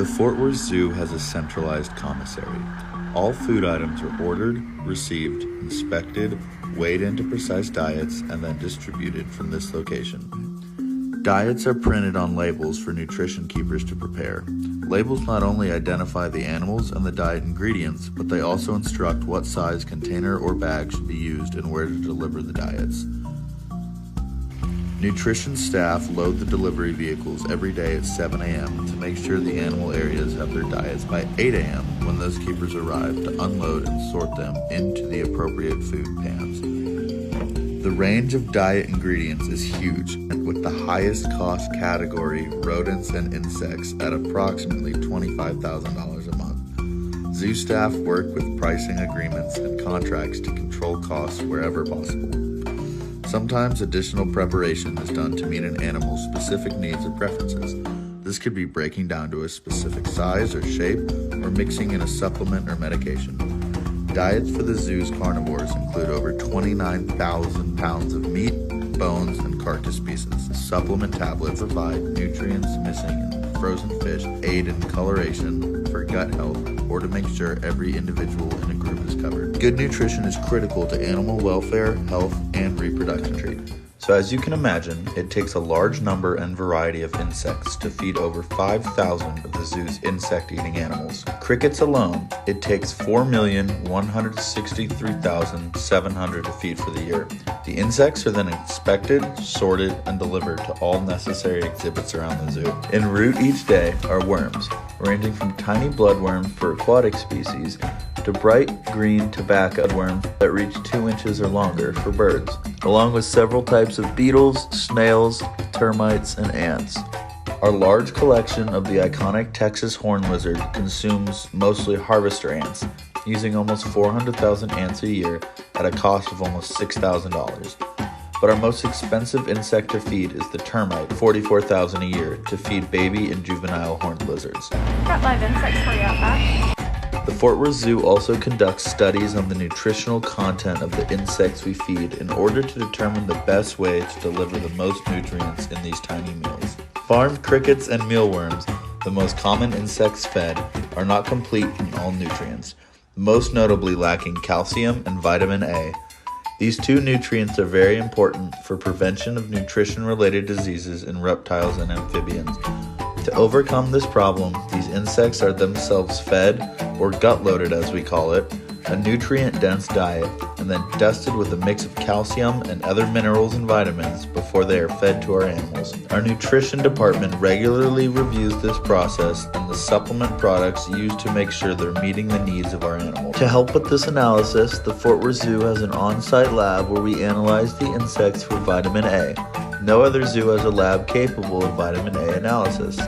Fort Worth Zoo has a centralized commissary. All food items are ordered, received, inspected, weighed into precise diets, and then distributed from this location. Diets are printed on labels for nutrition keepers to prepare. Labels not only identify the animals and the diet ingredients, but they also instruct what size container or bag should be used and where to deliver the diets. Nutrition staff load the delivery vehicles every day at 7 a.m. to make sure the animal areas have their diets by 8 a.m. when those keepers arrive to unload and sort them into the appropriate food pans. The range of diet ingredients is huge, and with the highest cost category, rodents and insects, at approximately $25,000 a month. Zoo staff work with pricing agreements and contracts to control costs wherever possible. Sometimes additional preparation is done to meet an animal's specific needs or preferences. This could be breaking down to a specific size or shape, or mixing in a supplement or medication. Diets for the zoo's carnivores include over 29,000 pounds of meat, bones, and carcass pieces. Supplement tablets provide nutrients missing in frozen fish, aid in coloration for gut health, or to make sure every individual in a group is covered. Good nutrition is critical to animal welfare, health, and reproduction. So as you can imagine, it takes a large number and variety of insects to feed over 5,000 of the zoo's insect-eating animals. Crickets alone, it takes 4,163,700 to feed for the year. The insects are then inspected, sorted, and delivered to all necessary exhibits around the zoo. En route each day are worms, ranging from tiny bloodworms for aquatic species to bright green tobacco worms that reach 2 inches or longer for birds, along with several types of beetles, snails, termites, and ants. Our large collection of the iconic Texas horn lizard consumes mostly harvester ants, using almost 400,000 ants a year at a cost of almost $6,000. But our most expensive insect to feed is the termite, $44,000 a year, to feed baby and juvenile horned lizards. Got live insects for you out back. The Fort Worth Zoo also conducts studies on the nutritional content of the insects we feed in order to determine the best way to deliver the most nutrients in these tiny meals. Farmed crickets and mealworms, the most common insects fed, are not complete in all nutrients, most notably lacking calcium and vitamin A. These two nutrients are very important for prevention of nutrition-related diseases in reptiles and amphibians. To overcome this problem, these insects are themselves fed, or gut-loaded as we call it, a nutrient-dense diet, and then dusted with a mix of calcium and other minerals and vitamins before they are fed to our animals. Our nutrition department regularly reviews this process and the supplement products used to make sure they're meeting the needs of our animals. To help with this analysis, the Fort Worth Zoo has an on-site lab where we analyze the insects for vitamin A. No other zoo has a lab capable of vitamin A analysis.